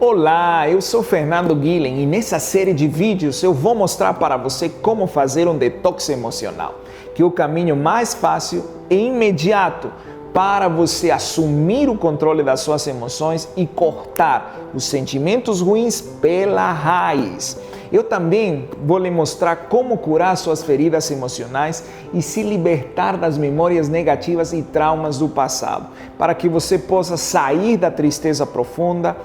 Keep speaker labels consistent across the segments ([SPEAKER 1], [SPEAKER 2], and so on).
[SPEAKER 1] Olá, eu sou Fernando Guilhem e nessa série de vídeos eu vou mostrar para você como fazer um detox emocional, que é o caminho mais fácil e imediato para você assumir o controle das suas emoções e cortar os sentimentos ruins pela raiz. Eu também vou lhe mostrar como curar suas feridas emocionais e se libertar das memórias negativas e traumas do passado, para que você possa sair da tristeza profunda,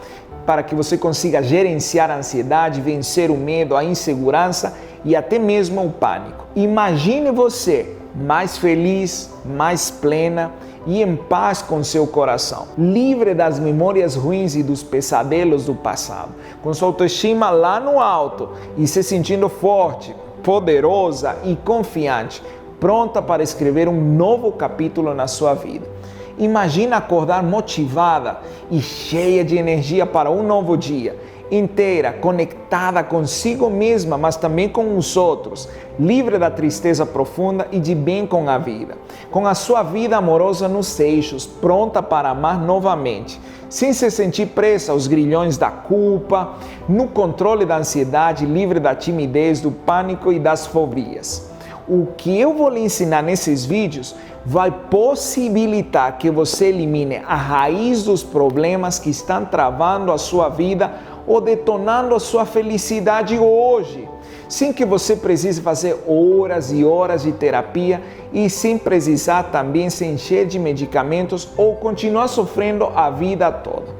[SPEAKER 1] para que você consiga gerenciar a ansiedade, vencer o medo, a insegurança e até mesmo o pânico. Imagine você mais feliz, mais plena e em paz com seu coração, livre das memórias ruins e dos pesadelos do passado, com sua autoestima lá no alto e se sentindo forte, poderosa e confiante, pronta para escrever um novo capítulo na sua vida. Imagina acordar motivada e cheia de energia para um novo dia, inteira, conectada consigo mesma, mas também com os outros, livre da tristeza profunda e de bem com a vida, com a sua vida amorosa nos eixos, pronta para amar novamente, sem se sentir presa aos grilhões da culpa, no controle da ansiedade, livre da timidez, do pânico e das fobias. O que eu vou lhe ensinar nesses vídeos vai possibilitar que você elimine a raiz dos problemas que estão travando a sua vida ou detonando a sua felicidade hoje, sem que você precise fazer horas e horas de terapia e sem precisar também se encher de medicamentos ou continuar sofrendo a vida toda.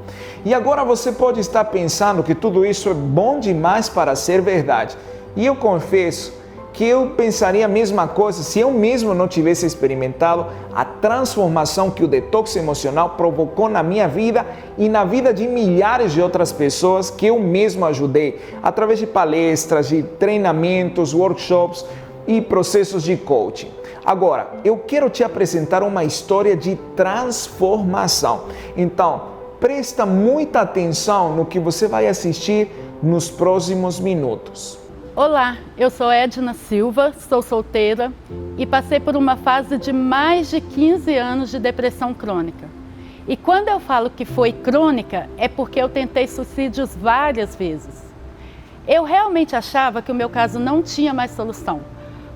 [SPEAKER 1] E agora você pode estar pensando que tudo isso é bom demais para ser verdade. E eu confesso que eu pensaria a mesma coisa se eu mesmo não tivesse experimentado a transformação que o detox emocional provocou na minha vida e na vida de milhares de outras pessoas que eu mesmo ajudei através de palestras, de treinamentos, workshops e processos de coaching. Agora, eu quero te apresentar uma história de transformação. Então, presta muita atenção no que você vai assistir nos próximos minutos.
[SPEAKER 2] Olá, eu sou Edna Silva, sou solteira e passei por uma fase de mais de 15 anos de depressão crônica. E quando eu falo que foi crônica, é porque eu tentei suicídios várias vezes. Eu realmente achava que o meu caso não tinha mais solução,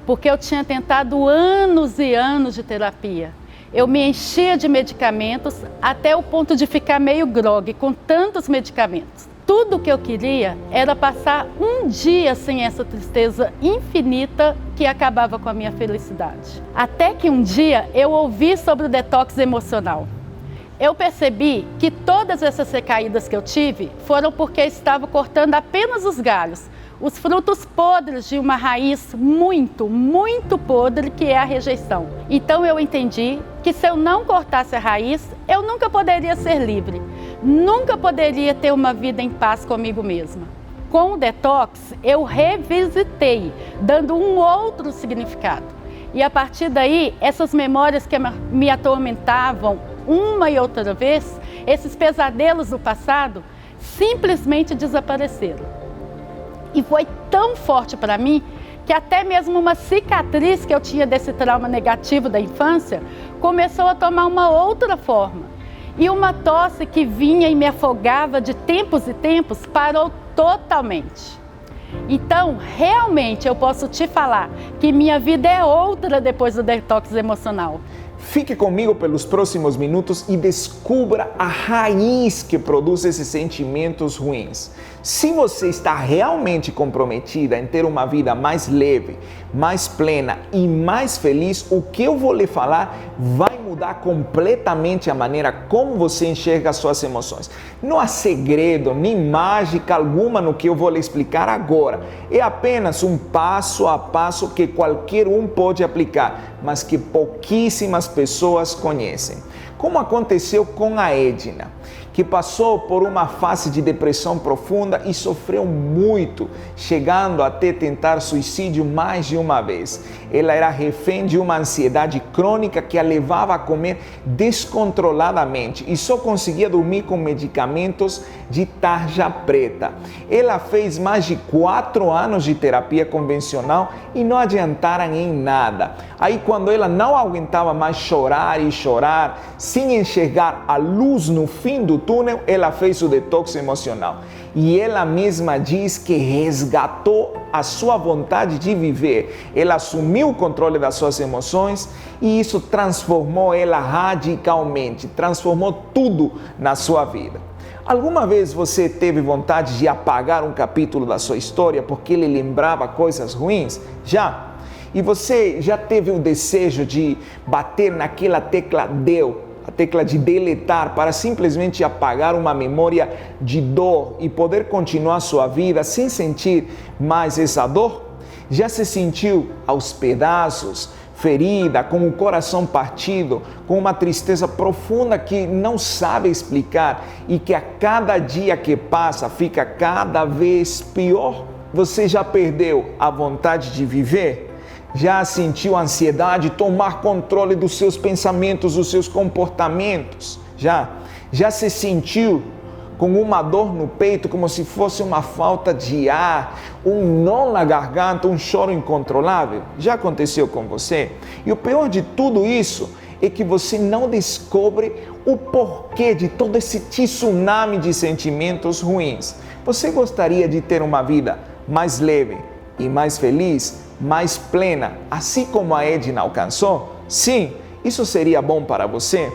[SPEAKER 2] porque eu tinha tentado anos e anos de terapia. Eu me enchia de medicamentos até o ponto de ficar meio grogue com tantos medicamentos. Tudo o que eu queria era passar um dia sem essa tristeza infinita que acabava com a minha felicidade. Até que um dia eu ouvi sobre o detox emocional. Eu percebi que todas essas recaídas que eu tive foram porque estava cortando apenas os galhos, os frutos podres de uma raiz muito podre, que é a rejeição. Então eu entendi que se eu não cortasse a raiz, eu nunca poderia ser livre, nunca poderia ter uma vida em paz comigo mesma. Com o detox, eu revisitei, dando um outro significado. E a partir daí, essas memórias que me atormentavam uma e outra vez, esses pesadelos do passado, simplesmente desapareceram. E foi tão forte para mim que até mesmo uma cicatriz que eu tinha desse trauma negativo da infância começou a tomar uma outra forma. E uma tosse que vinha e me afogava de tempos e tempos parou totalmente. Então, realmente eu posso te falar que minha vida é outra depois do detox emocional.
[SPEAKER 1] Fique comigo pelos próximos minutos e descubra a raiz que produz esses sentimentos ruins. Se você está realmente comprometida em ter uma vida mais leve, mais plena e mais feliz, o que eu vou lhe falar vai mudar completamente a maneira como você enxerga as suas emoções. Não há segredo nem mágica alguma no que eu vou lhe explicar agora. É apenas um passo a passo que qualquer um pode aplicar, mas que pouquíssimas pessoas conhecem. Como aconteceu com a Edna, que passou por uma fase de depressão profunda e sofreu muito, chegando até tentar suicídio mais de uma vez. Ela era refém de uma ansiedade crônica que a levava a comer descontroladamente e só conseguia dormir com medicamentos de tarja preta. Ela fez mais de 4 anos de terapia convencional e não adiantaram em nada. Aí, quando ela não aguentava mais chorar e chorar, sem enxergar a luz no fim do túnel, ela fez o detox emocional. E ela mesma diz que resgatou a sua vontade de viver. Ela assumiu o controle das suas emoções e isso transformou ela radicalmente, transformou tudo na sua vida. Alguma vez você teve vontade de apagar um capítulo da sua história porque ele lembrava coisas ruins? Já? E você já teve o desejo de bater naquela tecla deu, a tecla de deletar, para simplesmente apagar uma memória de dor e poder continuar sua vida sem sentir mais essa dor? Já se sentiu aos pedaços, ferida, com o coração partido, com uma tristeza profunda que não sabe explicar e que a cada dia que passa fica cada vez pior? Você já perdeu a vontade de viver? Já sentiu a ansiedade tomar controle dos seus pensamentos, dos seus comportamentos? Já se sentiu com uma dor no peito, como se fosse uma falta de ar, um nó na garganta, um choro incontrolável? Já aconteceu com você? E o pior de tudo isso é que você não descobre o porquê de todo esse tsunami de sentimentos ruins. Você gostaria de ter uma vida mais leve e mais feliz, mais plena, assim como a Edna alcançou? Sim, isso seria bom para você?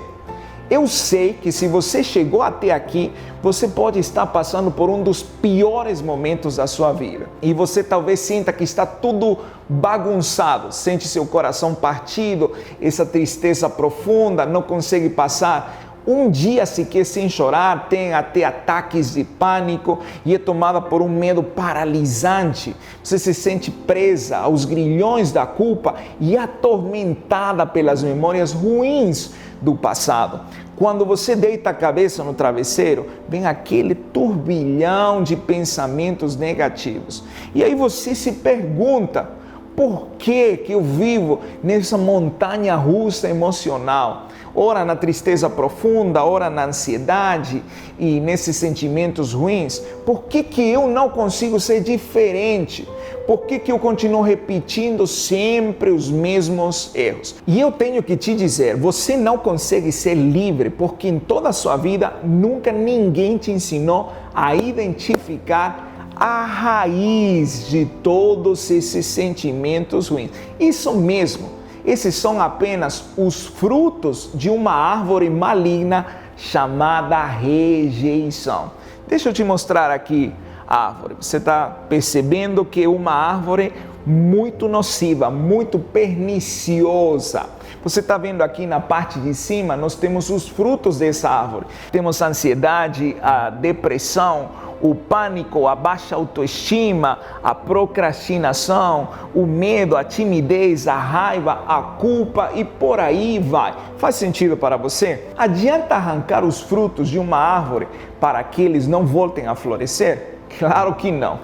[SPEAKER 1] Eu sei que se você chegou até aqui, você pode estar passando por um dos piores momentos da sua vida. E você talvez sinta que está tudo bagunçado, sente seu coração partido, essa tristeza profunda, não consegue passar um dia sequer sem chorar, tem até ataques de pânico e é tomada por um medo paralisante. Você se sente presa aos grilhões da culpa e atormentada pelas memórias ruins do passado. Quando você deita a cabeça no travesseiro, vem aquele turbilhão de pensamentos negativos. E aí você se pergunta, por que eu vivo nessa montanha russa emocional? Ora na tristeza profunda, ora na ansiedade e nesses sentimentos ruins. Por que eu não consigo ser diferente? Por que eu continuo repetindo sempre os mesmos erros? E eu tenho que te dizer, você não consegue ser livre porque em toda a sua vida nunca ninguém te ensinou a identificar a raiz de todos esses sentimentos ruins. Isso mesmo, esses são apenas os frutos de uma árvore maligna chamada rejeição. Deixa eu te mostrar aqui a árvore. Você está percebendo que é uma árvore muito nociva, muito perniciosa. Você está vendo aqui na parte de cima, nós temos os frutos dessa árvore. Temos a ansiedade, a depressão, o pânico, a baixa autoestima, a procrastinação, o medo, a timidez, a raiva, a culpa e por aí vai. Faz sentido para você? Adianta arrancar os frutos de uma árvore para que eles não voltem a florescer? Claro que não.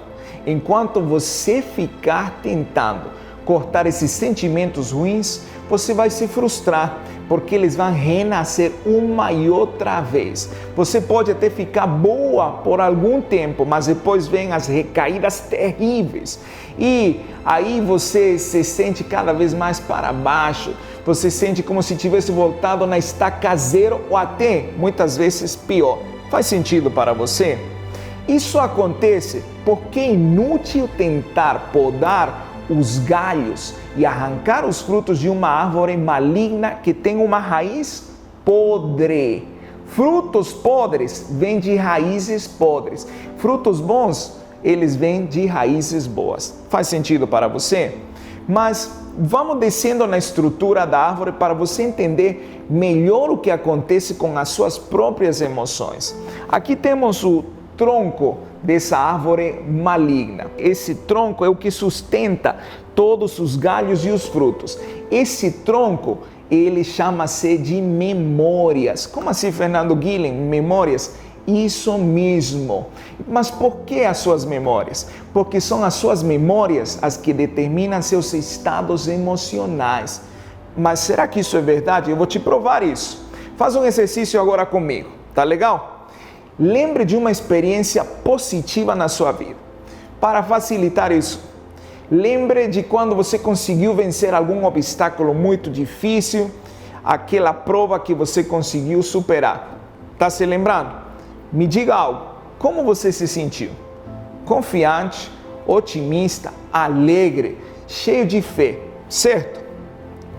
[SPEAKER 1] Enquanto você ficar tentando cortar esses sentimentos ruins, você vai se frustrar, porque eles vão renascer uma e outra vez. Você pode até ficar boa por algum tempo, mas depois vem as recaídas terríveis. E aí você se sente cada vez mais para baixo. Você sente como se tivesse voltado na estaca zero ou até, muitas vezes, pior. Faz sentido para você? Isso acontece porque é inútil tentar podar os galhos e arrancar os frutos de uma árvore maligna que tem uma raiz podre. Frutos podres vêm de raízes podres. Frutos bons, eles vêm de raízes boas. Faz sentido para você? Mas vamos descendo na estrutura da árvore para você entender melhor o que acontece com as suas próprias emoções. Aqui temos o tronco dessa árvore maligna. Esse tronco é o que sustenta todos os galhos e os frutos. Esse tronco, ele chama-se de memórias. Como assim, Fernando Guilhem? Memórias? Isso mesmo. Mas por que as suas memórias? Porque são as suas memórias as que determinam seus estados emocionais. Mas será que isso é verdade? Eu vou te provar isso. Faz um exercício agora comigo, tá legal? Lembre de uma experiência positiva na sua vida. Para facilitar isso, lembre de quando você conseguiu vencer algum obstáculo muito difícil, aquela prova que você conseguiu superar. Está se lembrando? Me diga algo, como você se sentiu? Confiante, otimista, alegre, cheio de fé, certo?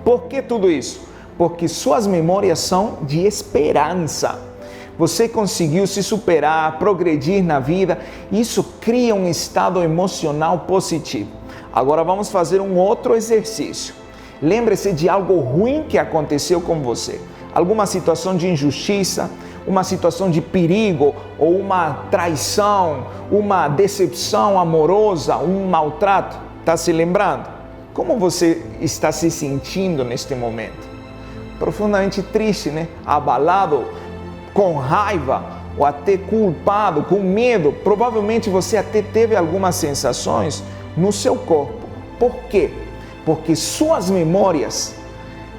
[SPEAKER 1] Por que tudo isso? Porque suas memórias são de esperança. Você conseguiu se superar, progredir na vida, isso cria um estado emocional positivo. Agora vamos fazer um outro exercício. Lembre-se de algo ruim que aconteceu com você. Alguma situação de injustiça, uma situação de perigo ou uma traição, uma decepção amorosa, um maltrato. Está se lembrando? Como você está se sentindo neste momento? Profundamente triste, né? Abalado, com raiva ou até culpado, com medo. Provavelmente você até teve algumas sensações no seu corpo. Por quê? Porque suas memórias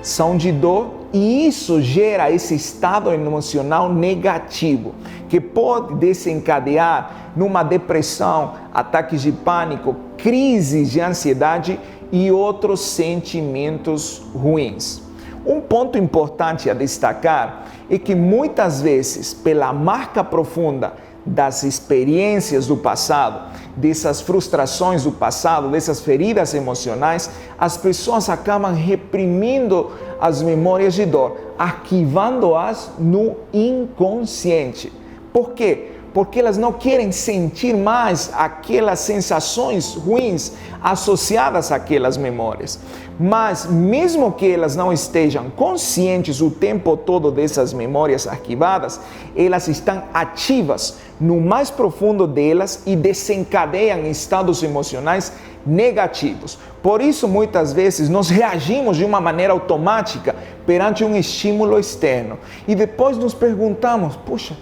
[SPEAKER 1] são de dor e isso gera esse estado emocional negativo, que pode desencadear numa depressão, ataques de pânico, crises de ansiedade e outros sentimentos ruins. Um ponto importante a destacar é que muitas vezes, pela marca profunda das experiências do passado, dessas frustrações do passado, dessas feridas emocionais, as pessoas acabam reprimindo as memórias de dor, arquivando-as no inconsciente. Por quê? Porque elas não querem sentir mais aquelas sensações ruins associadas àquelas memórias. Mas mesmo que elas não estejam conscientes o tempo todo dessas memórias arquivadas, elas estão ativas no mais profundo delas e desencadeiam estados emocionais negativos. Por isso, muitas vezes, nós reagimos de uma maneira automática perante um estímulo externo. E depois nos perguntamos, puxa,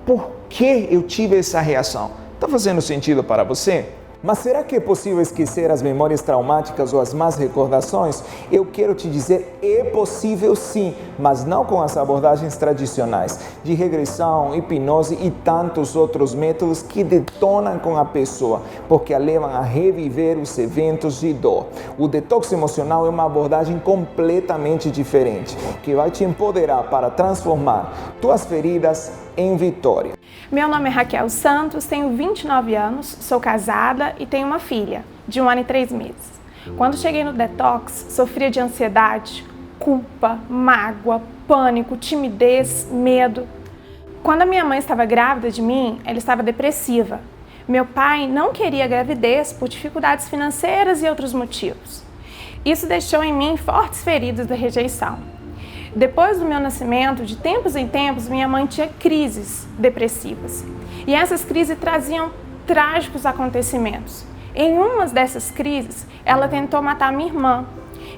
[SPEAKER 1] por que eu tive essa reação? Está fazendo sentido para você? Mas será que é possível esquecer as memórias traumáticas ou as más recordações? Eu quero te dizer, é possível sim, mas não com as abordagens tradicionais de regressão, hipnose e tantos outros métodos que detonam com a pessoa, porque a levam a reviver os eventos de dor. O detox emocional é uma abordagem completamente diferente, que vai te empoderar para transformar tuas feridas em vitória.
[SPEAKER 3] Meu nome é Raquel Santos, tenho 29 anos, sou casada e tenho uma filha, de 1 ano e 3 meses. Quando cheguei no detox, sofria de ansiedade, culpa, mágoa, pânico, timidez, medo. Quando a minha mãe estava grávida de mim, ela estava depressiva. Meu pai não queria a gravidez por dificuldades financeiras e outros motivos. Isso deixou em mim fortes feridas da rejeição. Depois do meu nascimento, de tempos em tempos, minha mãe tinha crises depressivas. E essas crises traziam trágicos acontecimentos. Em uma dessas crises, ela tentou matar minha irmã.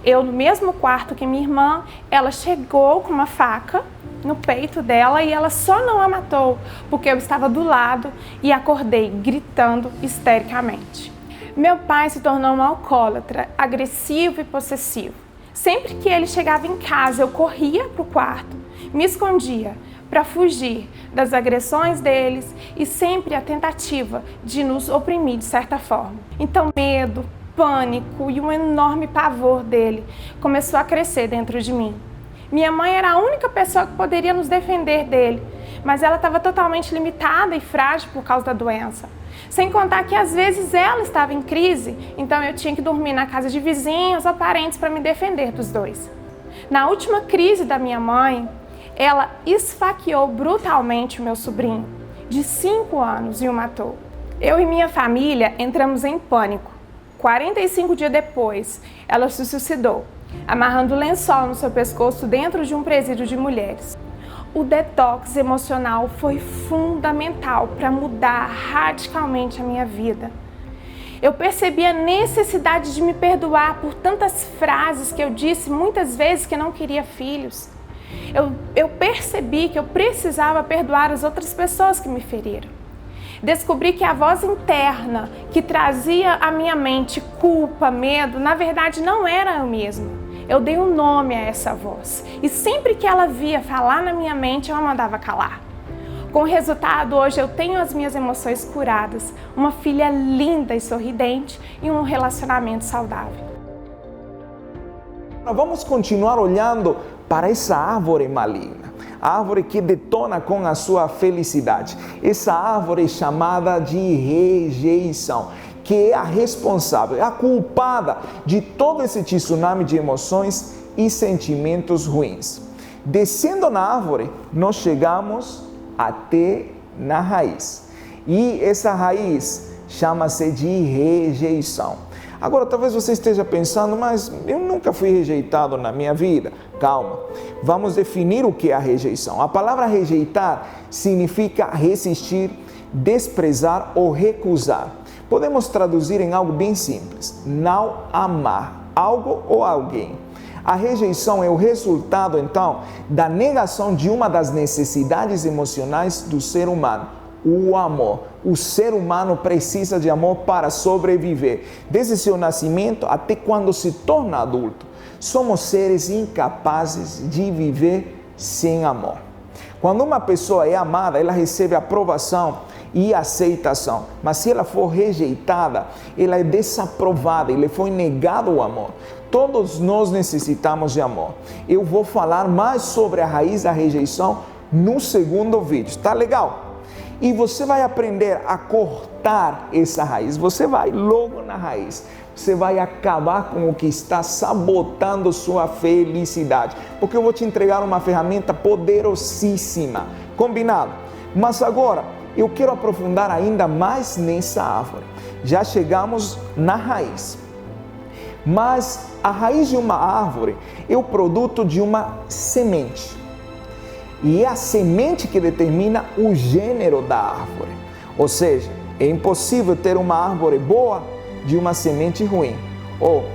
[SPEAKER 3] Eu, no mesmo quarto que minha irmã, ela chegou com uma faca no peito dela e ela só não a matou, porque eu estava do lado e acordei gritando histericamente. Meu pai se tornou um alcoólatra, agressivo e possessivo. Sempre que ele chegava em casa, eu corria para o quarto, me escondia para fugir das agressões deles e sempre a tentativa de nos oprimir de certa forma. Então, medo, pânico e um enorme pavor dele começou a crescer dentro de mim. Minha mãe era a única pessoa que poderia nos defender dele, mas ela estava totalmente limitada e frágil por causa da doença. Sem contar que às vezes ela estava em crise, então eu tinha que dormir na casa de vizinhos ou parentes para me defender dos dois. Na última crise da minha mãe, ela esfaqueou brutalmente o meu sobrinho, de 5 anos, e o matou. Eu e minha família entramos em pânico. 45 dias depois, ela se suicidou, amarrando lençol no seu pescoço dentro de um presídio de mulheres. O detox emocional foi fundamental para mudar radicalmente a minha vida. Eu percebi a necessidade de me perdoar por tantas frases que eu disse muitas vezes que não queria filhos. Eu percebi que eu precisava perdoar as outras pessoas que me feriram. Descobri que a voz interna que trazia à minha mente culpa, medo, na verdade não era eu mesma. Eu dei um nome a essa voz e sempre que ela via falar na minha mente, ela mandava calar. Com o resultado, hoje eu tenho as minhas emoções curadas, uma filha linda e sorridente e um relacionamento saudável.
[SPEAKER 1] Vamos continuar olhando para essa árvore maligna. a árvore que detona com a sua felicidade. Essa árvore é chamada de rejeição, que é a responsável, é a culpada de todo esse tsunami de emoções e sentimentos ruins. Descendo na árvore, nós chegamos até na raiz. E essa raiz chama-se de rejeição. Agora, talvez você esteja pensando, mas eu nunca fui rejeitado na minha vida. Calma, vamos definir o que é a rejeição. A palavra rejeitar significa resistir, desprezar ou recusar. Podemos traduzir em algo bem simples: não amar algo ou alguém. A rejeição é o resultado, então, da negação de uma das necessidades emocionais do ser humano, o amor. O ser humano precisa de amor para sobreviver. Desde seu nascimento até quando se torna adulto, somos seres incapazes de viver sem amor. Quando uma pessoa é amada, ela recebe aprovação e aceitação. Mas se ela for rejeitada, ela é desaprovada, lhe foi negado o amor. Todos nós necessitamos de amor. Eu vou falar mais sobre a raiz da rejeição no segundo vídeo. Tá legal? E você vai aprender a cortar essa raiz. Você vai logo na raiz. Você vai acabar com o que está sabotando sua felicidade. Porque eu vou te entregar uma ferramenta poderosíssima. Combinado? Mas agora, eu quero aprofundar ainda mais nessa árvore. Já chegamos na raiz. Mas a raiz de uma árvore é o produto de uma semente. E é a semente que determina o gênero da árvore. Ou seja, é impossível ter uma árvore boa de uma semente ruim. Ou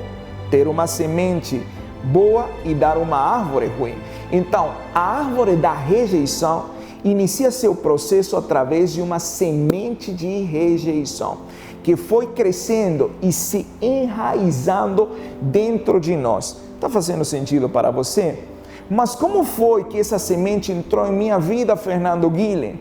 [SPEAKER 1] ter uma semente boa e dar uma árvore ruim. Então, a árvore da rejeição inicia seu processo através de uma semente de rejeição, que foi crescendo e se enraizando dentro de nós. Está fazendo sentido para você? Mas como foi que essa semente entrou em minha vida, Fernando Guilhem?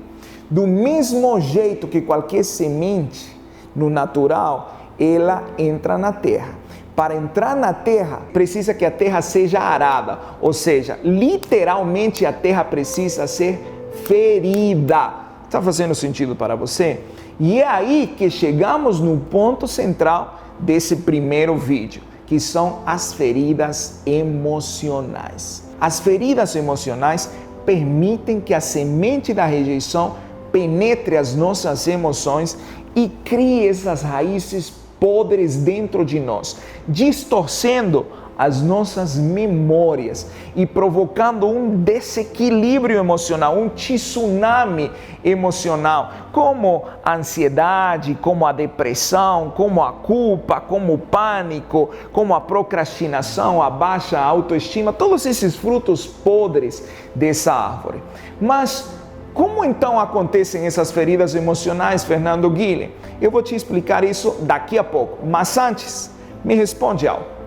[SPEAKER 1] Do mesmo jeito que qualquer semente no natural, ela entra na terra. Para entrar na terra, precisa que a terra seja arada, ou seja, literalmente a terra precisa ser ferida. Está fazendo sentido para você? E é aí que chegamos no ponto central desse primeiro vídeo, que são as feridas emocionais. As feridas emocionais permitem que a semente da rejeição penetre as nossas emoções e crie essas raízes podres dentro de nós, distorcendo as nossas memórias e provocando um desequilíbrio emocional, um tsunami emocional, como a ansiedade, como a depressão, como a culpa, como o pânico, como a procrastinação, a baixa autoestima, todos esses frutos podres dessa árvore. Mas como então acontecem essas feridas emocionais, Fernando Guilhem? Eu vou te explicar isso daqui a pouco, mas antes, me responde algo.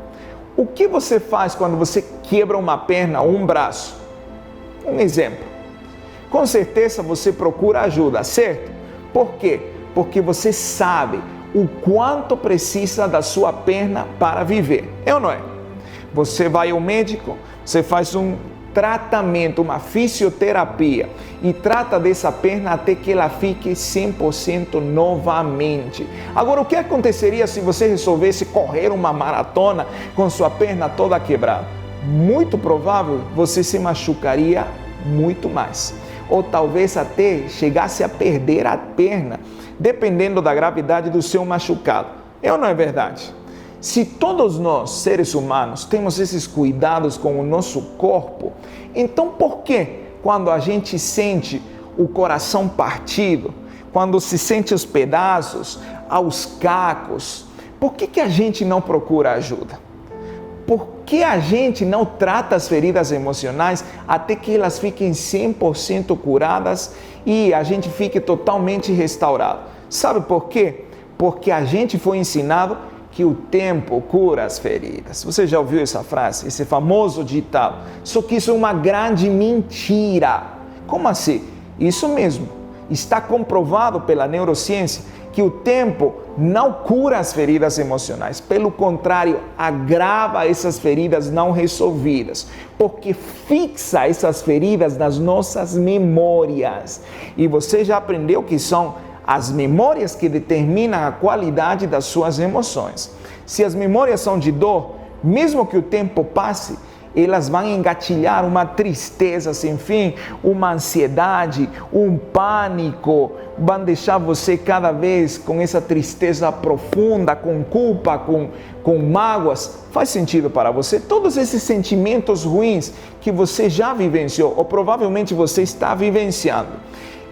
[SPEAKER 1] O que você faz quando você quebra uma perna ou um braço? Um exemplo. Com certeza você procura ajuda, certo? Por quê? Porque você sabe o quanto precisa da sua perna para viver. É ou não é? Você vai ao médico, você faz um tratamento, uma fisioterapia e trata dessa perna até que ela fique 100% novamente. Agora, o que aconteceria se você resolvesse correr uma maratona com sua perna toda quebrada? Muito provável você se machucaria muito mais, ou talvez até chegasse a perder a perna, dependendo da gravidade do seu machucado. É ou não é verdade? Se todos nós, seres humanos, temos esses cuidados com o nosso corpo, então por que quando a gente sente o coração partido, quando se sente os pedaços, aos cacos, por que a gente não procura ajuda? Por que a gente não trata as feridas emocionais até que elas fiquem 100% curadas e a gente fique totalmente restaurado? Sabe por quê? Porque a gente foi ensinado que o tempo cura as feridas. Você já ouviu essa frase, esse famoso ditado? Só que isso é uma grande mentira. Como assim? Isso mesmo. está comprovado pela neurociência que o tempo não cura as feridas emocionais, pelo contrário, agrava essas feridas não resolvidas, porque fixa essas feridas nas nossas memórias. E você já aprendeu que são as memórias que determinam a qualidade das suas emoções. Se as memórias são de dor, mesmo que o tempo passe, elas vão engatilhar uma tristeza sem fim, uma ansiedade, um pânico, vão deixar você cada vez com essa tristeza profunda, com culpa, com mágoas. Faz sentido para você? Todos esses sentimentos ruins que você já vivenciou, ou provavelmente você está vivenciando.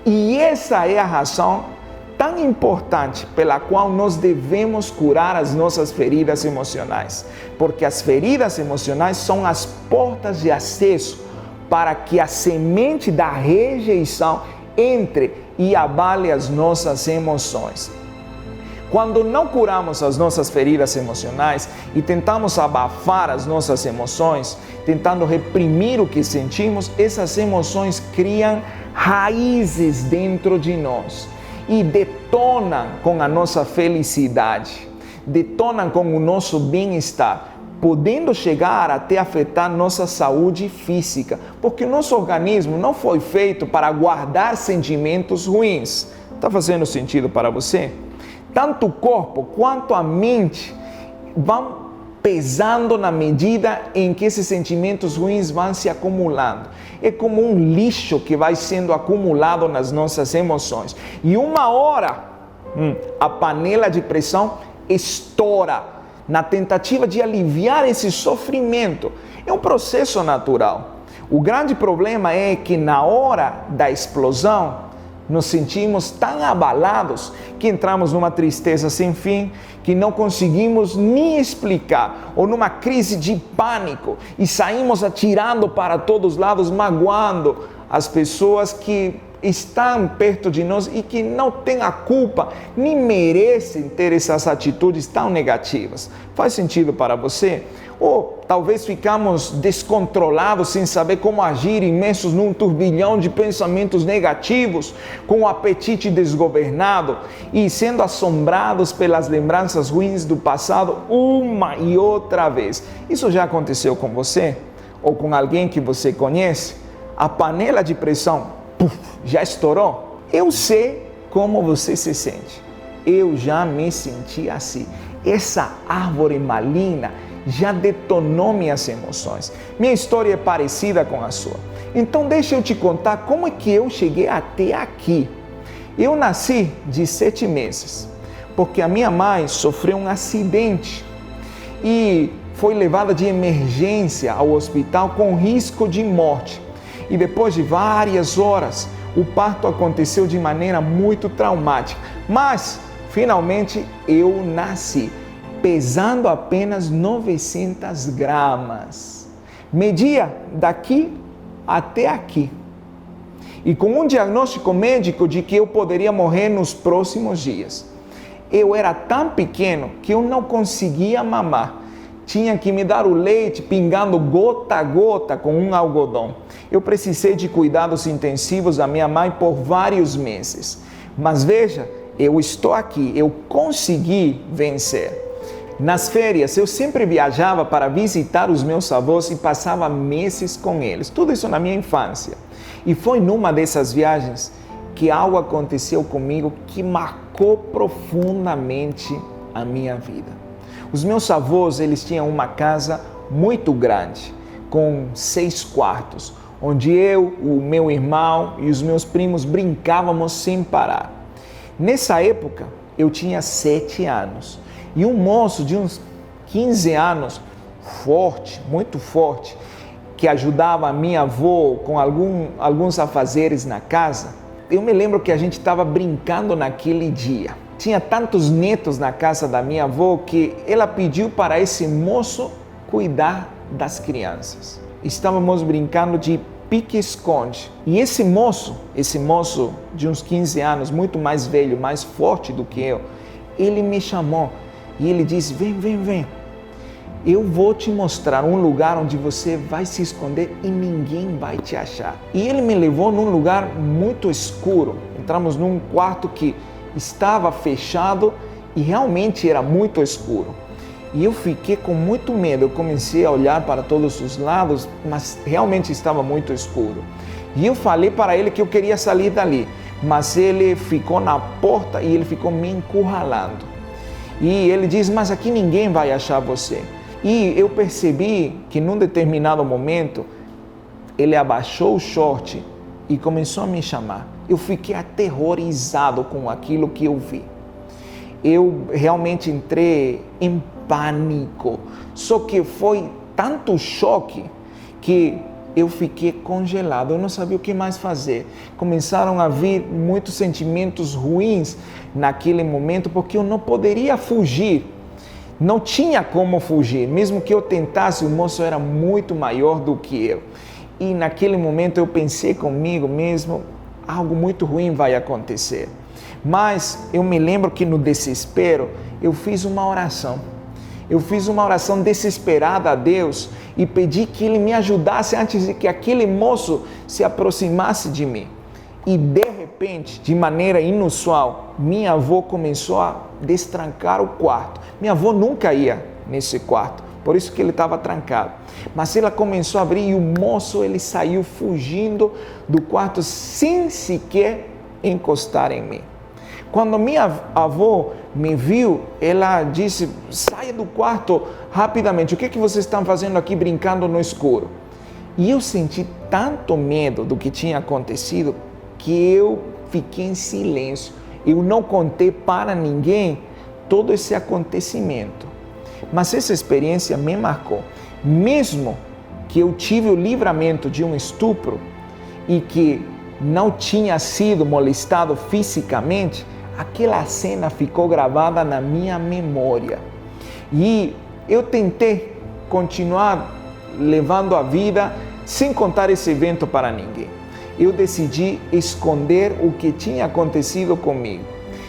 [SPEAKER 1] E essa é a razão tão importante pela qual nós devemos curar as nossas feridas emocionais, porque as feridas emocionais são as portas de acesso para que a semente da rejeição entre e abale as nossas emoções. Quando não curamos as nossas feridas emocionais e tentamos abafar as nossas emoções, tentando reprimir o que sentimos, essas emoções criam raízes dentro de nós e detonam com a nossa felicidade, detonam com o nosso bem-estar, podendo chegar até afetar nossa saúde física, porque o nosso organismo não foi feito para guardar sentimentos ruins. Está fazendo sentido para você? Tanto o corpo quanto a mente vão pesando na medida em que esses sentimentos ruins vão se acumulando. É como um lixo que vai sendo acumulado nas nossas emoções. E uma hora, a panela de pressão estoura na tentativa de aliviar esse sofrimento. É um processo natural. O grande problema é que na hora da explosão, nos sentimos tão abalados que entramos numa tristeza sem fim, que não conseguimos nem explicar, ou numa crise de pânico e saímos atirando para todos os lados, magoando as pessoas que estão perto de nós e que não têm a culpa, nem merecem ter essas atitudes tão negativas. Faz sentido para você? Ou talvez ficamos descontrolados sem saber como agir, imersos num turbilhão de pensamentos negativos, com o apetite desgovernado e sendo assombrados pelas lembranças ruins do passado uma e outra vez. Isso já aconteceu com você? Ou com alguém que você conhece? A panela de pressão já estourou? Eu sei como você se sente. Eu já me senti assim. Essa árvore maligna já detonou minhas emoções. Minha história é parecida com a sua. Então deixa eu te contar como é que eu cheguei até aqui. Eu nasci de 7 meses, porque a minha mãe sofreu um acidente e foi levada de emergência ao hospital com risco de morte. E depois de várias horas, o parto aconteceu de maneira muito traumática. Mas, finalmente, eu nasci, pesando apenas 900 gramas. Media daqui até aqui. E com um diagnóstico médico de que eu poderia morrer nos próximos dias. Eu era tão pequeno que eu não conseguia mamar. Tinha que me dar o leite pingando gota a gota com um algodão. Eu precisei de cuidados intensivos da minha mãe por vários meses. Mas veja, eu estou aqui, eu consegui vencer. Nas férias, eu sempre viajava para visitar os meus avós e passava meses com eles. Tudo isso na minha infância. E foi numa dessas viagens que algo aconteceu comigo que marcou profundamente a minha vida. Os meus avós, eles tinham uma casa muito grande, com 6 quartos, onde eu, o meu irmão e os meus primos brincávamos sem parar. Nessa época, eu tinha 7 anos. E um moço de uns 15 anos, forte, muito forte, que ajudava a minha avó com alguns afazeres na casa, eu me lembro que a gente estava brincando naquele dia. Tinha tantos netos na casa da minha avó que ela pediu para esse moço cuidar das crianças. Estávamos brincando de pique-esconde. E esse moço de uns 15 anos, muito mais velho, mais forte do que eu, ele me chamou. E ele disse, vem, eu vou te mostrar um lugar onde você vai se esconder e ninguém vai te achar. E ele me levou num lugar muito escuro. entramos num quarto que estava fechado e realmente era muito escuro. E eu fiquei com muito medo, eu comecei a olhar para todos os lados, mas realmente estava muito escuro. E eu falei para ele que eu queria sair dali, mas ele ficou na porta e ele ficou me encurralando. E ele diz, mas aqui ninguém vai achar você. E eu percebi que num determinado momento, ele abaixou o short e começou a me chamar. Eu fiquei aterrorizado com aquilo que eu vi. Eu realmente entrei em pânico. Só que foi tanto choque que eu fiquei congelado. Eu não sabia o que mais fazer. Começaram a vir muitos sentimentos ruins naquele momento, porque eu não poderia fugir. Não tinha como fugir. Mesmo que eu tentasse, o moço era muito maior do que eu. E naquele momento eu pensei comigo mesmo, algo muito ruim vai acontecer. Mas eu me lembro que no desespero eu fiz uma oração. Eu fiz uma oração desesperada a Deus e pedi que Ele me ajudasse antes de que aquele moço se aproximasse de mim. E de repente, de maneira inusual, minha avó começou a destrancar o quarto. Minha avó nunca ia nesse quarto, por isso que ele estava trancado. Mas ela começou a abrir e o moço ele saiu fugindo do quarto sem sequer encostar em mim. Quando minha avó me viu, ela disse, saia do quarto rapidamente. O que vocês estão fazendo aqui brincando no escuro? E eu senti tanto medo do que tinha acontecido que eu fiquei em silêncio. Eu não contei para ninguém todo esse acontecimento. Mas essa experiência me marcou. Mesmo que eu tive o livramento de um estupro e que não tinha sido molestado fisicamente, aquela cena ficou gravada na minha memória. E eu tentei continuar levando a vida sem contar esse evento para ninguém. Eu decidi esconder o que tinha acontecido comigo.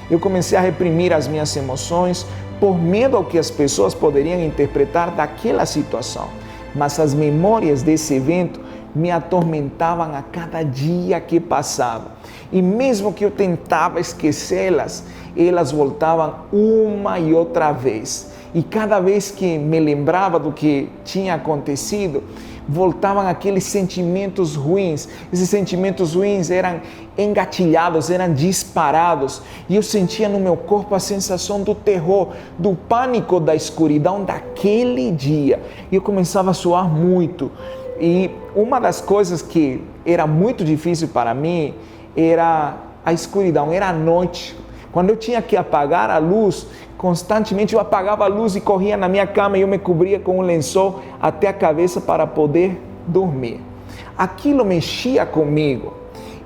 [SPEAKER 1] Eu comecei a reprimir as minhas emoções por medo ao que as pessoas poderiam interpretar daquela situação. Mas as memórias desse evento me atormentavam a cada dia que passava. E mesmo que eu tentava esquecê-las, elas voltavam uma e outra vez. E cada vez que me lembrava do que tinha acontecido, voltavam aqueles sentimentos ruins. Esses sentimentos ruins eram engatilhados, eram disparados. E eu sentia no meu corpo a sensação do terror, do pânico da escuridão daquele dia. E eu começava a suar muito. E uma das coisas que era muito difícil para mim era a escuridão, era a noite. Quando eu tinha que apagar a luz, constantemente eu apagava a luz e corria na minha cama e eu me cobria com um lençol até a cabeça para poder dormir. Aquilo mexia comigo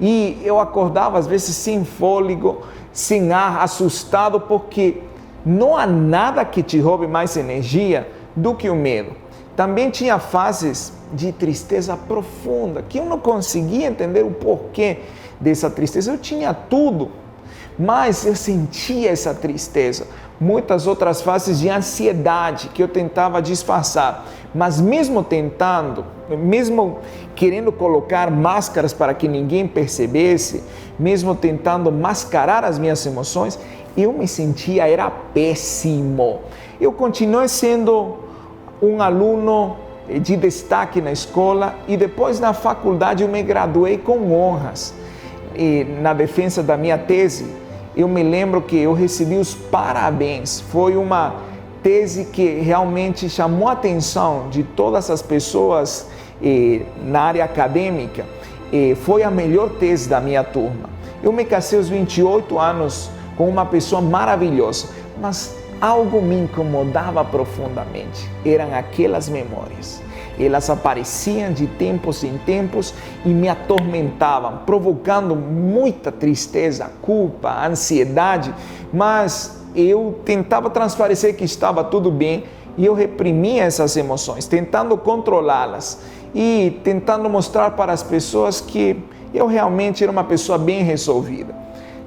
[SPEAKER 1] e eu acordava às vezes sem fôlego, sem ar, assustado, porque não há nada que te roube mais energia do que o medo. Também tinha fases de tristeza profunda, que eu não conseguia entender o porquê dessa tristeza. Eu tinha tudo, mas eu sentia essa tristeza. Muitas outras fases de ansiedade que eu tentava disfarçar. Mas mesmo tentando, mesmo querendo colocar máscaras para que ninguém percebesse, mesmo tentando mascarar as minhas emoções, eu me sentia, era péssimo. Eu continuei sendo um aluno de destaque na escola e depois na faculdade eu me graduei com honras. E na defesa da minha tese, eu me lembro que eu recebi os parabéns. Foi uma tese que realmente chamou a atenção de todas as pessoas na área acadêmica. Foi a melhor tese da minha turma. Eu me casei aos 28 anos com uma pessoa maravilhosa, mas algo me incomodava profundamente. Eram aquelas memórias. Elas apareciam de tempos em tempos e me atormentavam, provocando muita tristeza, culpa, ansiedade, mas eu tentava transparecer que estava tudo bem e eu reprimia essas emoções, tentando controlá-las e tentando mostrar para as pessoas que eu realmente era uma pessoa bem resolvida.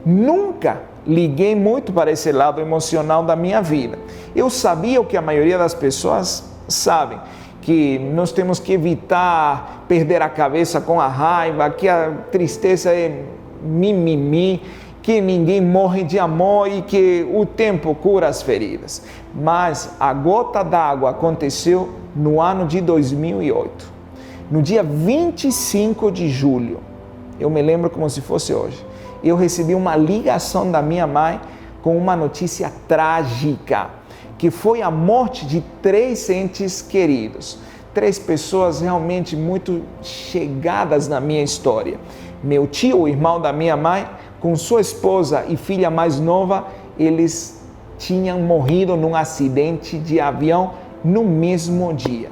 [SPEAKER 1] Nunca liguei muito para esse lado emocional da minha vida. Eu sabia o que a maioria das pessoas sabem, que nós temos que evitar perder a cabeça com a raiva, que a tristeza é mimimi, que ninguém morre de amor e que o tempo cura as feridas. Mas a gota d'água aconteceu no ano de 2008. No dia 25 de julho, eu me lembro como se fosse hoje, eu recebi uma ligação da minha mãe com uma notícia trágica, que foi a morte de 3 entes queridos. 3 pessoas realmente muito chegadas na minha história. Meu tio, o irmão da minha mãe, com sua esposa e filha mais nova, eles tinham morrido num acidente de avião no mesmo dia.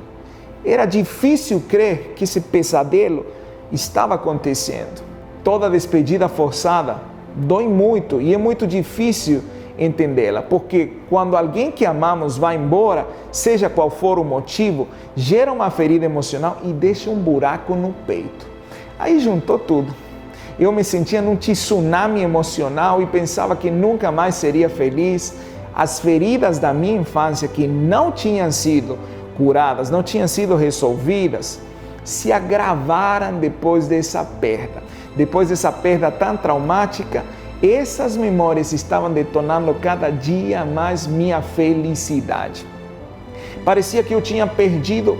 [SPEAKER 1] Era difícil crer que esse pesadelo estava acontecendo. Toda despedida forçada dói muito e é muito difícil entendê-la, porque quando alguém que amamos vai embora, seja qual for o motivo, gera uma ferida emocional e deixa um buraco no peito. Aí juntou tudo. Eu me sentia num tsunami emocional e pensava que nunca mais seria feliz. As feridas da minha infância que não tinham sido curadas, não tinham sido resolvidas, se agravaram depois dessa perda. Depois dessa perda tão traumática, essas memórias estavam detonando cada dia mais minha felicidade. Parecia que eu tinha perdido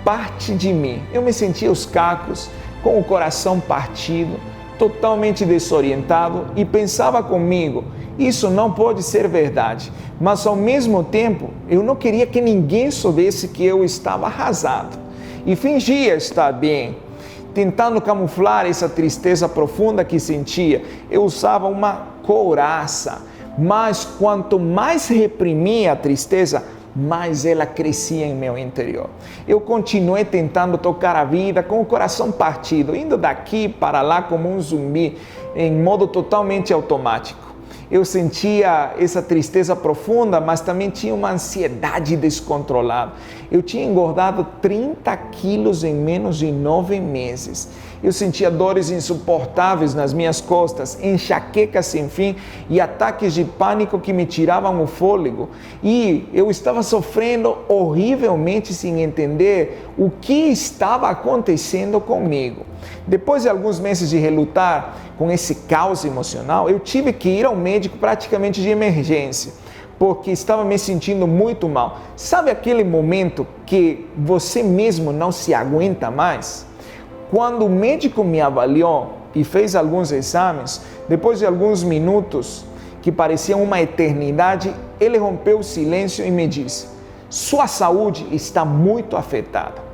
[SPEAKER 1] parte de mim. Eu me sentia os cacos, com o coração partido, totalmente desorientado e pensava comigo, isso não pode ser verdade. Mas ao mesmo tempo, eu não queria que ninguém soubesse que eu estava arrasado. E fingia estar bem, tentando camuflar essa tristeza profunda que sentia. Eu usava uma couraça, mas quanto mais reprimia a tristeza, mais ela crescia em meu interior. Eu continuei tentando tocar a vida com o coração partido, indo daqui para lá como um zumbi, em modo totalmente automático. Eu sentia essa tristeza profunda, mas também tinha uma ansiedade descontrolada. Eu tinha engordado 30 quilos em menos de 9 meses. Eu sentia dores insuportáveis nas minhas costas, enxaquecas sem fim e ataques de pânico que me tiravam o fôlego. E eu estava sofrendo horrivelmente sem entender o que estava acontecendo comigo. Depois de alguns meses de relutar com esse caos emocional, eu tive que ir ao médico praticamente de emergência, porque estava me sentindo muito mal. Sabe aquele momento que você mesmo não se aguenta mais? Quando o médico me avaliou e fez alguns exames, depois de alguns minutos, que pareciam uma eternidade, ele rompeu o silêncio e me disse: sua saúde está muito afetada.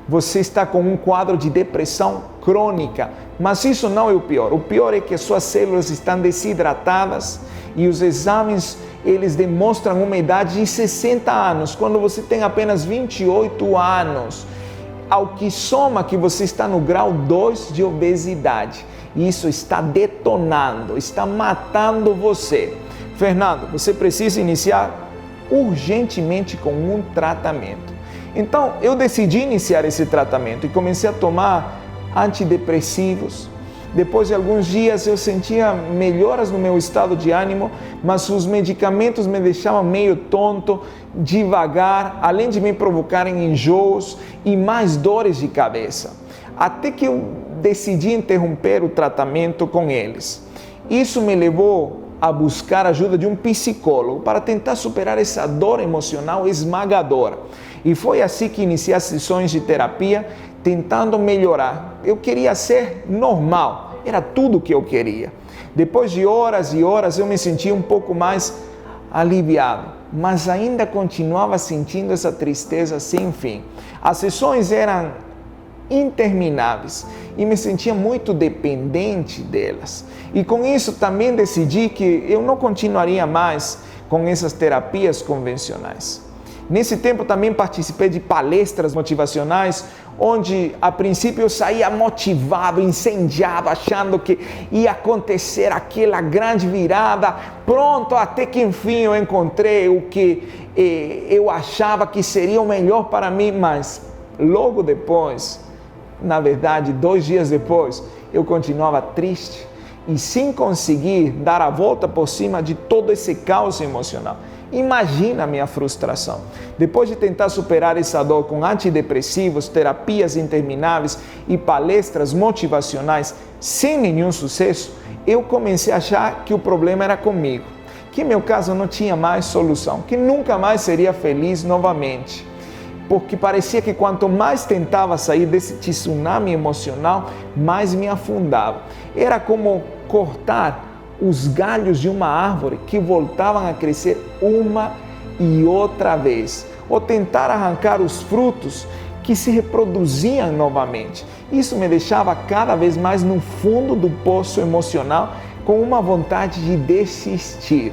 [SPEAKER 1] Você está com um quadro de depressão crônica, mas isso não é o pior. O pior é que suas células estão desidratadas e os exames, eles demonstram uma idade de 60 anos, quando você tem apenas 28 anos. Ao que soma que você está no grau 2 de obesidade. Isso está detonando, está matando você. Fernando, você precisa iniciar urgentemente com um tratamento. Então, eu decidi iniciar esse tratamento e comecei a tomar antidepressivos. Depois de alguns dias eu sentia melhoras no meu estado de ânimo, mas os medicamentos me deixavam meio tonto, devagar, além de me provocarem enjoos e mais dores de cabeça. Até que eu decidi interromper o tratamento com eles. Isso me levou a buscar a ajuda de um psicólogo para tentar superar essa dor emocional esmagadora. E foi assim que iniciei as sessões de terapia, tentando melhorar. Eu queria ser normal, era tudo o que eu queria. Depois de horas e horas eu me sentia um pouco mais aliviado, mas ainda continuava sentindo essa tristeza sem fim. As sessões eram intermináveis e me sentia muito dependente delas. E com isso também decidi que eu não continuaria mais com essas terapias convencionais. Nesse tempo também participei de palestras motivacionais, onde a princípio eu saía motivado, incendiado, achando que ia acontecer aquela grande virada, pronto, até que enfim eu encontrei o que eu achava que seria o melhor para mim, mas logo depois, na verdade 2 dias depois, eu continuava triste, e sem conseguir dar a volta por cima de todo esse caos emocional. Imagina a minha frustração. Depois de tentar superar essa dor com antidepressivos, terapias intermináveis e palestras motivacionais sem nenhum sucesso, eu comecei a achar que o problema era comigo, que meu caso não tinha mais solução, que nunca mais seria feliz novamente. Porque parecia que quanto mais tentava sair desse tsunami emocional, mais me afundava. Era como cortar os galhos de uma árvore que voltavam a crescer uma e outra vez, ou tentar arrancar os frutos que se reproduziam novamente. Isso me deixava cada vez mais no fundo do poço emocional, com uma vontade de desistir.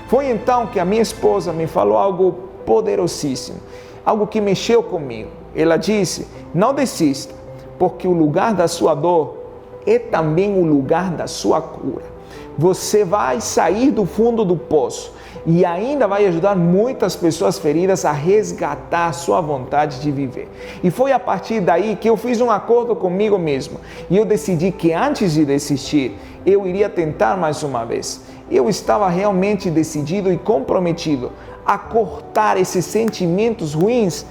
[SPEAKER 1] Foi então que a minha esposa me falou algo poderosíssimo, algo que mexeu comigo. Ela disse: não desista, porque o lugar da sua dor é também o lugar da sua cura. Você vai sair do fundo do poço e ainda vai ajudar muitas pessoas feridas a resgatar a sua vontade de viver. E foi a partir daí que eu fiz um acordo comigo mesmo e eu decidi que antes de desistir, eu iria tentar mais uma vez. Eu estava realmente decidido e comprometido a cortar esses sentimentos ruins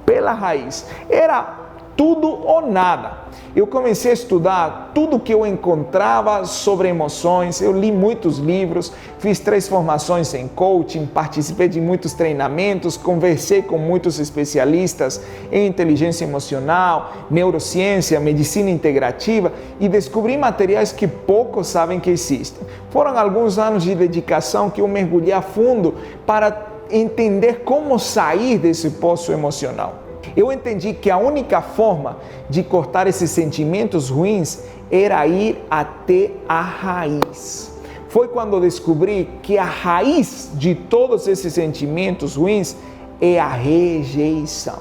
[SPEAKER 1] pela raiz. Era tudo ou nada. Eu comecei a estudar tudo que eu encontrava sobre emoções, eu li muitos livros, fiz 3 formações em coaching, participei de muitos treinamentos, conversei com muitos especialistas em inteligência emocional, neurociência, medicina integrativa e descobri materiais que poucos sabem que existem. Foram alguns anos de dedicação que eu mergulhei a fundo para entender como sair desse poço emocional. Eu entendi que a única forma de cortar esses sentimentos ruins era ir até a raiz. Foi quando eu descobri que a raiz de todos esses sentimentos ruins é a rejeição.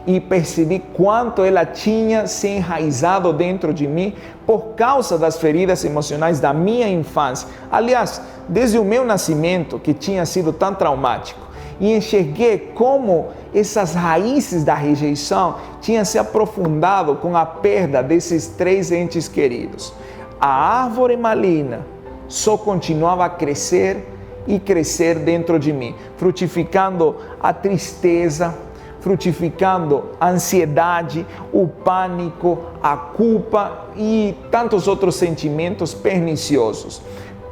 [SPEAKER 1] E percebi quanto ela tinha se enraizado dentro de mim por causa das feridas emocionais da minha infância. Aliás, desde o meu nascimento, que tinha sido tão traumático. E enxerguei como essas raízes da rejeição tinham se aprofundado com a perda desses 3 entes queridos. A árvore maligna só continuava a crescer e crescer dentro de mim, frutificando a tristeza, frutificando a ansiedade, o pânico, a culpa e tantos outros sentimentos perniciosos.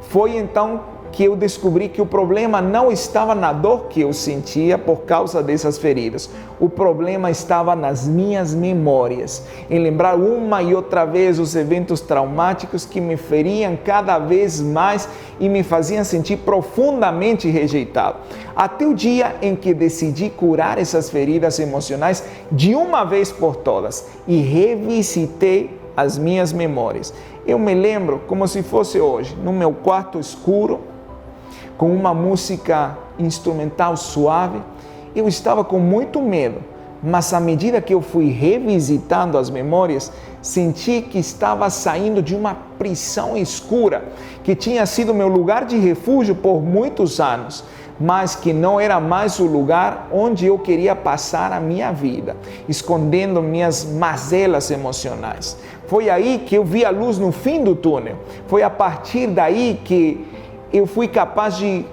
[SPEAKER 1] Foi então que eu descobri que o problema não estava na dor que eu sentia por causa dessas feridas. O problema estava nas minhas memórias, em lembrar uma e outra vez os eventos traumáticos que me feriam cada vez mais e me faziam sentir profundamente rejeitado. Até o dia em que decidi curar essas feridas emocionais de uma vez por todas e revisitei as minhas memórias. Eu me lembro como se fosse hoje, no meu quarto escuro, com uma música instrumental suave. Eu estava com muito medo, mas à medida que eu fui revisitando as memórias, senti que estava saindo de uma prisão escura, que tinha sido meu lugar de refúgio por muitos anos, mas que não era mais o lugar onde eu queria passar a minha vida, escondendo minhas mazelas emocionais. Foi aí que eu vi a luz no fim do túnel. Foi a partir daí que eu fui capaz de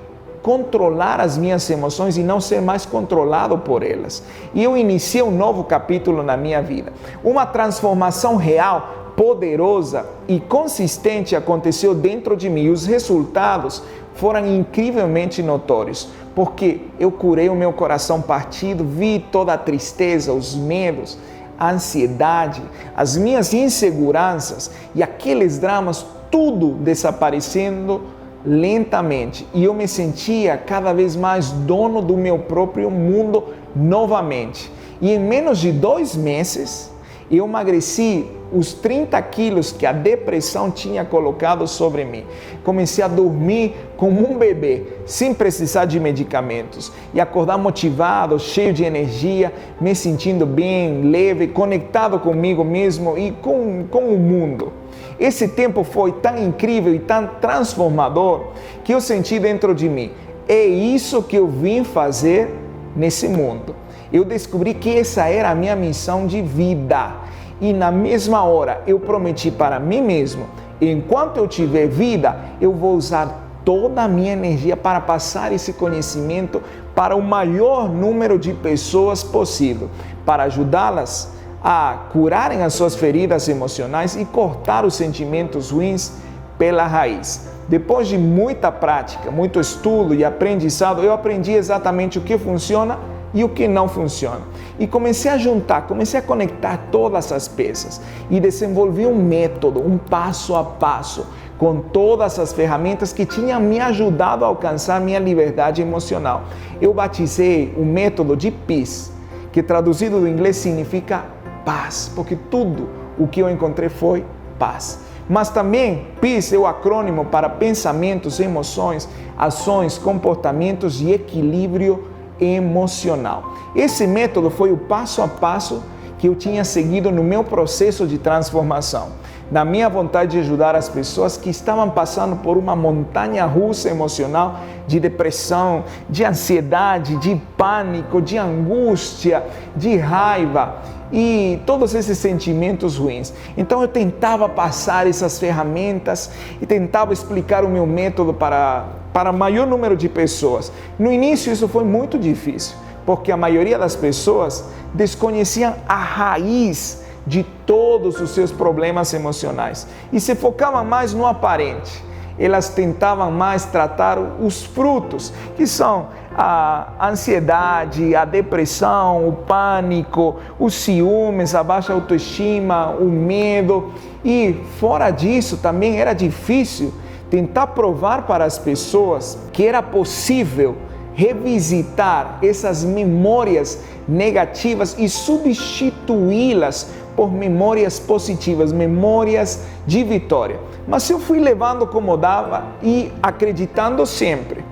[SPEAKER 1] controlar as minhas emoções e não ser mais controlado por elas. E eu iniciei um novo capítulo na minha vida. Uma transformação real, poderosa e consistente aconteceu dentro de mim. E os resultados foram incrivelmente notórios, porque eu curei o meu coração partido, vi toda a tristeza, os medos, a ansiedade, as minhas inseguranças e aqueles dramas, tudo desaparecendo lentamente, e eu me sentia cada vez mais dono do meu próprio mundo novamente. E em menos de 2 meses, eu emagreci os 30 quilos que a depressão tinha colocado sobre mim. Comecei a dormir como um bebê, sem precisar de medicamentos, e acordar motivado, cheio de energia, me sentindo bem, leve, conectado comigo mesmo e com o mundo. Esse tempo foi tão incrível e tão transformador que eu senti dentro de mim: é isso que eu vim fazer nesse mundo. Eu descobri que essa era a minha missão de vida. E na mesma hora eu prometi para mim mesmo: enquanto eu tiver vida, eu vou usar toda a minha energia para passar esse conhecimento para o maior número de pessoas possível, para ajudá-las a curarem as suas feridas emocionais e cortar os sentimentos ruins pela raiz. Depois de muita prática, muito estudo e aprendizado, eu aprendi exatamente o que funciona e o que não funciona. E comecei a juntar, comecei a conectar todas as peças e desenvolvi um método, um passo a passo, com todas as ferramentas que tinham me ajudado a alcançar minha liberdade emocional. Eu batizei o método de PEACE, que traduzido do inglês significa paz, porque tudo o que eu encontrei foi paz. Mas também PEACE é o acrônimo para pensamentos, emoções, ações, comportamentos e equilíbrio emocional. Esse método foi o passo a passo que eu tinha seguido no meu processo de transformação, na minha vontade de ajudar as pessoas que estavam passando por uma montanha-russa emocional de depressão, de ansiedade, de pânico, de angústia, de raiva e todos esses sentimentos ruins. Então eu tentava passar essas ferramentas e tentava explicar o meu método para o maior número de pessoas. No início isso foi muito difícil, porque a maioria das pessoas desconheciam a raiz de todos os seus problemas emocionais e se focavam mais no aparente. Elas tentavam mais tratar os frutos, que são a ansiedade, a depressão, o pânico, os ciúmes, a baixa autoestima, o medo. E fora disso, também era difícil tentar provar para as pessoas que era possível revisitar essas memórias negativas e substituí-las por memórias positivas, memórias de vitória. Mas eu fui levando como dava e acreditando sempre.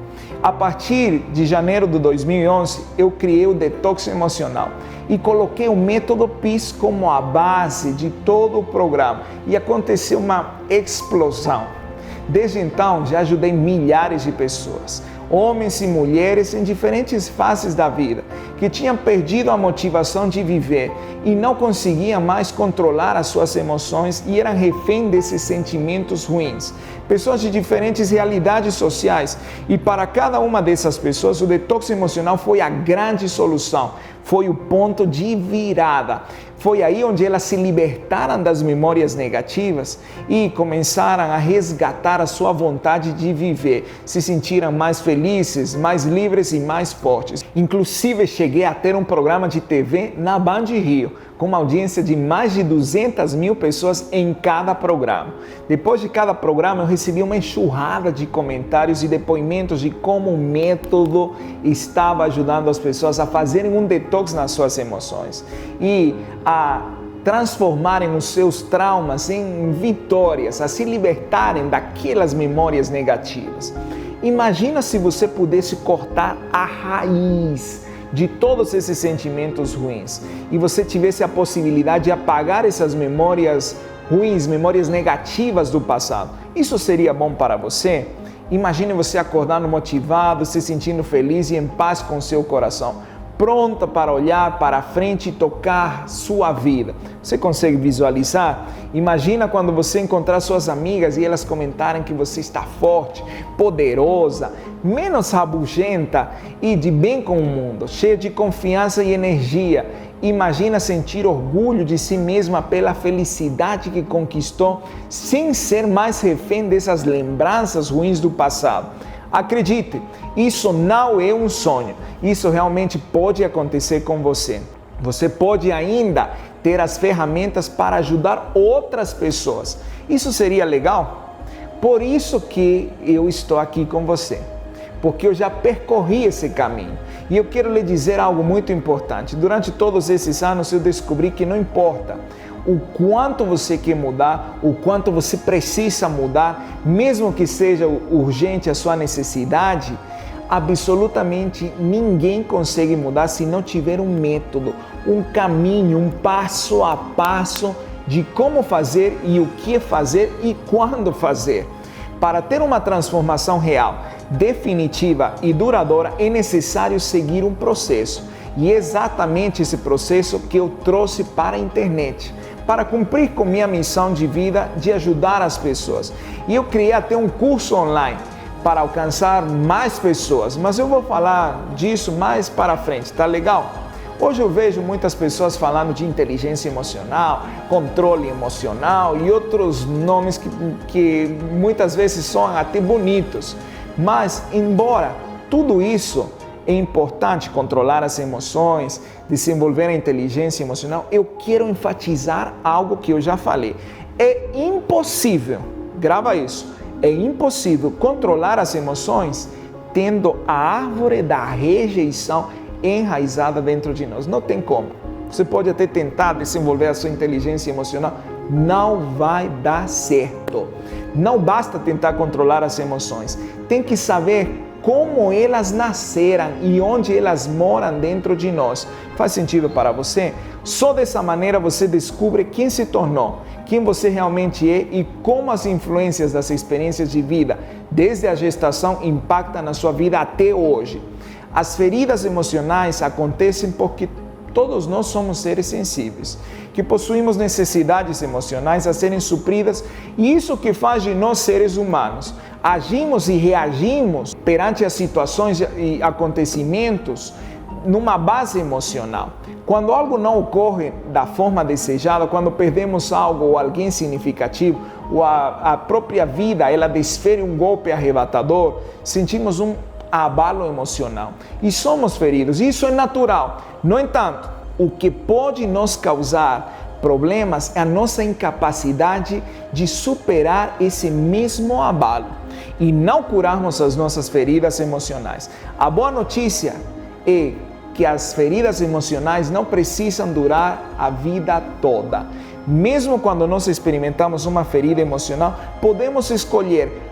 [SPEAKER 1] A partir de janeiro de 2011, eu criei o Detox Emocional e coloquei o método PEACE como a base de todo o programa e aconteceu uma explosão. Desde então, já ajudei milhares de pessoas, homens e mulheres em diferentes fases da vida, que tinham perdido a motivação de viver e não conseguiam mais controlar as suas emoções e eram refém desses sentimentos ruins. Pessoas de diferentes realidades sociais, e para cada uma dessas pessoas o detox emocional foi a grande solução, foi o ponto de virada. Foi aí onde elas se libertaram das memórias negativas e começaram a resgatar a sua vontade de viver, se sentiram mais felizes, mais livres e mais fortes. Inclusive cheguei a ter um programa de TV na Band Rio, com uma audiência de mais de 200 mil pessoas em cada programa. Depois de cada programa eu recebi uma enxurrada de comentários e depoimentos de como o método estava ajudando as pessoas a fazerem um detox nas suas emoções e a transformarem os seus traumas em vitórias, a se libertarem daquelas memórias negativas. Imagina se você pudesse cortar a raiz de todos esses sentimentos ruins e você tivesse a possibilidade de apagar essas memórias ruins, memórias negativas do passado. Isso seria bom para você? Imagine você acordando motivado, se sentindo feliz e em paz com seu coração, pronta para olhar para a frente e tocar sua vida. Você consegue visualizar? Imagina quando você encontrar suas amigas e elas comentarem que você está forte, poderosa, menos rabugenta e de bem com o mundo, cheia de confiança e energia. Imagina sentir orgulho de si mesma pela felicidade que conquistou, sem ser mais refém dessas lembranças ruins do passado. Acredite, isso não é um sonho, isso realmente pode acontecer com você. Você pode ainda ter as ferramentas para ajudar outras pessoas. Isso seria legal? Por isso que eu estou aqui com você, porque eu já percorri esse caminho. E eu quero lhe dizer algo muito importante. Durante todos esses anos eu descobri que não importa o quanto você quer mudar, o quanto você precisa mudar, mesmo que seja urgente a sua necessidade, absolutamente ninguém consegue mudar se não tiver um método, um caminho, um passo a passo de como fazer e o que fazer e quando fazer. Para ter uma transformação real, definitiva e duradoura, é necessário seguir um processo. E é exatamente esse processo que eu trouxe para a internet, para cumprir com minha missão de vida de ajudar as pessoas. E eu criei até um curso online para alcançar mais pessoas, mas eu vou falar disso mais para frente, tá legal? Hoje eu vejo muitas pessoas falando de inteligência emocional, controle emocional e outros nomes que muitas vezes são até bonitos. Mas, embora tudo isso é importante, controlar as emoções, desenvolver a inteligência emocional, eu quero enfatizar algo que eu já falei. É impossível, grava isso, é impossível controlar as emoções tendo a árvore da rejeição enraizada dentro de nós. Não tem como. Você pode até tentar desenvolver a sua inteligência emocional, não vai dar certo. Não basta tentar controlar as emoções, tem que saber como elas nasceram e onde elas moram dentro de nós. Faz sentido para você? Só dessa maneira você descobre quem se tornou, quem você realmente é e como as influências das experiências de vida, desde a gestação, impactam na sua vida até hoje. As feridas emocionais acontecem porque todos nós somos seres sensíveis, que possuímos necessidades emocionais a serem supridas, e isso que faz de nós seres humanos. Agimos e reagimos perante as situações e acontecimentos numa base emocional. Quando algo não ocorre da forma desejada, quando perdemos algo ou alguém significativo, ou a própria vida ela desfere um golpe arrebatador, sentimos um abalo emocional e somos feridos. Isso é natural. No entanto, o que pode nos causar problemas é a nossa incapacidade de superar esse mesmo abalo e não curarmos as nossas feridas emocionais. A boa notícia é que as feridas emocionais não precisam durar a vida toda. Mesmo quando nós experimentamos uma ferida emocional, podemos escolher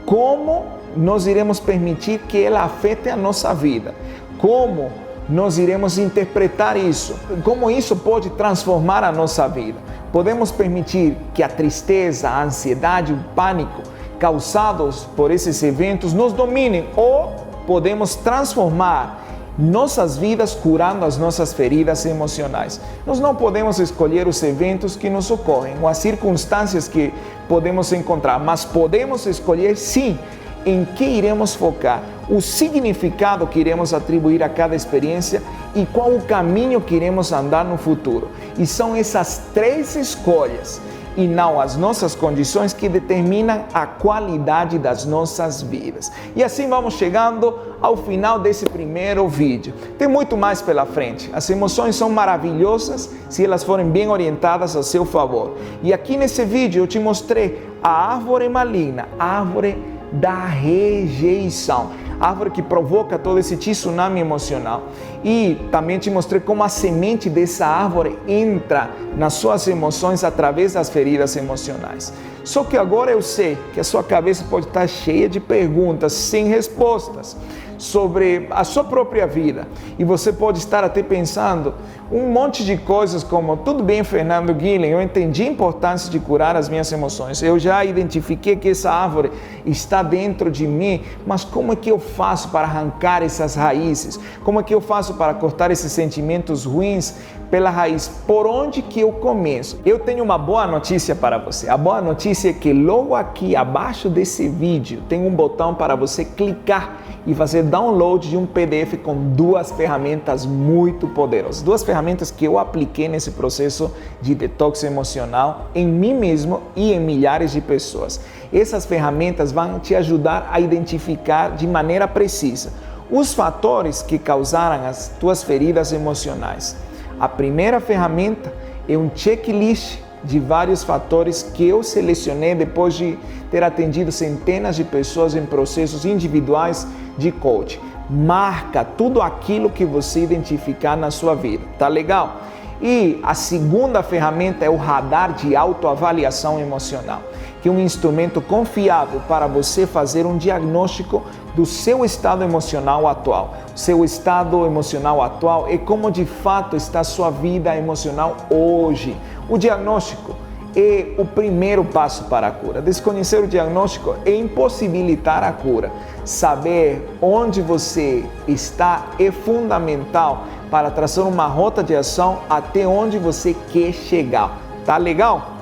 [SPEAKER 1] como nós iremos permitir que ela afete a nossa vida, como nós iremos interpretar isso, como isso pode transformar a nossa vida. Podemos permitir que a tristeza, a ansiedade, o pânico causados por esses eventos nos dominem, ou podemos transformar nossas vidas curando as nossas feridas emocionais. Nós não podemos escolher os eventos que nos ocorrem ou as circunstâncias que podemos encontrar, mas podemos escolher sim em que iremos focar, o significado que iremos atribuir a cada experiência e qual o caminho que iremos andar no futuro. E são essas três escolhas e não as nossas condições que determinam a qualidade das nossas vidas. E assim vamos chegando ao final desse primeiro vídeo. Tem muito mais pela frente. As emoções são maravilhosas se elas forem bem orientadas a seu favor. E aqui nesse vídeo eu te mostrei a árvore maligna, a árvore da rejeição, árvore que provoca todo esse tsunami emocional. E também te mostrei como a semente dessa árvore entra nas suas emoções através das feridas emocionais. Só que agora eu sei que a sua cabeça pode estar cheia de perguntas sem respostas sobre a sua própria vida. E você pode estar até pensando um monte de coisas como: tudo bem, Fernando Guilhem, eu entendi a importância de curar as minhas emoções, eu já identifiquei que essa árvore está dentro de mim, mas como é que eu faço para arrancar essas raízes? Como é que eu faço para cortar esses sentimentos ruins pela raiz? Por onde que eu começo? Eu tenho uma boa notícia para você. A boa notícia é que logo aqui abaixo desse vídeo tem um botão para você clicar e fazer download de um PDF com duas ferramentas muito poderosas. Duas ferramentas que eu apliquei nesse processo de detox emocional em mim mesmo e em milhares de pessoas. Essas ferramentas vão te ajudar a identificar de maneira precisa os fatores que causaram as tuas feridas emocionais. A primeira ferramenta é um checklist de vários fatores que eu selecionei depois de ter atendido centenas de pessoas em processos individuais de coaching. Marca tudo aquilo que você identificar na sua vida, tá legal? E a segunda ferramenta é o radar de autoavaliação emocional, que é um instrumento confiável para você fazer um diagnóstico do seu estado emocional atual. O seu estado emocional atual é como de fato está a sua vida emocional hoje. O diagnóstico é o primeiro passo para a cura. Desconhecer o diagnóstico é impossibilitar a cura. Saber onde você está é fundamental para traçar uma rota de ação até onde você quer chegar. Tá legal?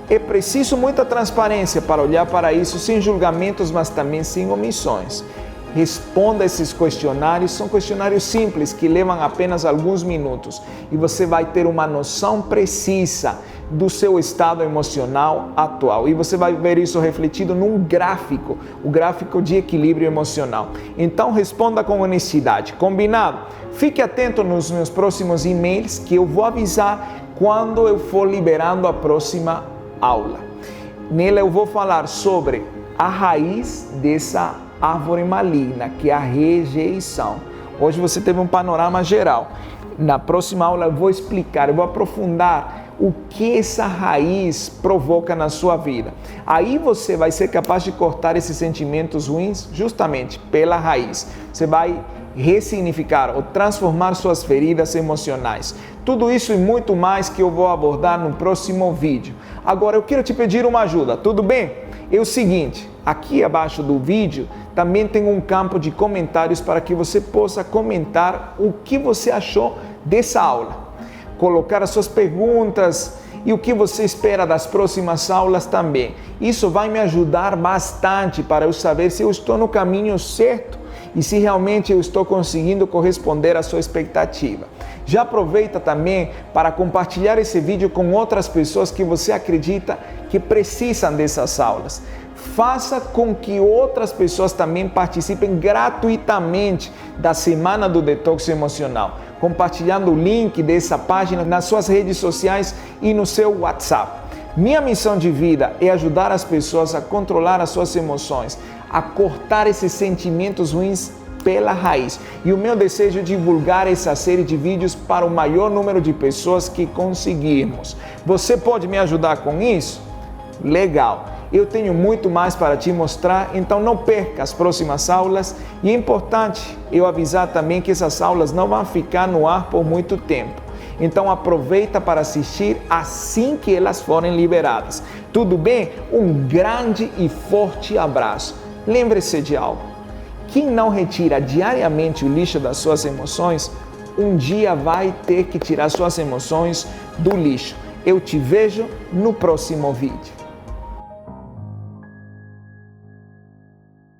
[SPEAKER 1] É preciso muita transparência para olhar para isso sem julgamentos, mas também sem omissões. Responda esses questionários, são questionários simples que levam apenas alguns minutos e você vai ter uma noção precisa do seu estado emocional atual. E você vai ver isso refletido num gráfico, o gráfico de equilíbrio emocional. Então responda com honestidade, combinado? Fique atento nos meus próximos e-mails que eu vou avisar quando eu for liberando a próxima aula. Nela eu vou falar sobre a raiz dessa árvore maligna, que é a rejeição. Hoje você teve um panorama geral. Na próxima aula eu vou explicar, eu vou aprofundar o que essa raiz provoca na sua vida. Aí você vai ser capaz de cortar esses sentimentos ruins justamente pela raiz. Você vai ressignificar ou transformar suas feridas emocionais. Tudo isso e muito mais que eu vou abordar no próximo vídeo. Agora eu quero te pedir uma ajuda, tudo bem? É o seguinte, aqui abaixo do vídeo também tem um campo de comentários para que você possa comentar o que você achou dessa aula. Colocar as suas perguntas e o que você espera das próximas aulas também. Isso vai me ajudar bastante para eu saber se eu estou no caminho certo e se realmente eu estou conseguindo corresponder à sua expectativa. Já aproveita também para compartilhar esse vídeo com outras pessoas que você acredita que precisam dessas aulas. Faça com que outras pessoas também participem gratuitamente da Semana do Detox Emocional, compartilhando o link dessa página nas suas redes sociais e no seu WhatsApp. Minha missão de vida é ajudar as pessoas a controlar as suas emoções, a cortar esses sentimentos ruins pela raiz. E o meu desejo é divulgar essa série de vídeos para o maior número de pessoas que conseguirmos. Você pode me ajudar com isso? Legal! Eu tenho muito mais para te mostrar, então não perca as próximas aulas. E é importante eu avisar também que essas aulas não vão ficar no ar por muito tempo. Então aproveita para assistir assim que elas forem liberadas. Tudo bem? Um grande e forte abraço. Lembre-se de algo. Quem não retira diariamente o lixo das suas emoções, um dia vai ter que tirar suas emoções do lixo. Eu te vejo no próximo vídeo.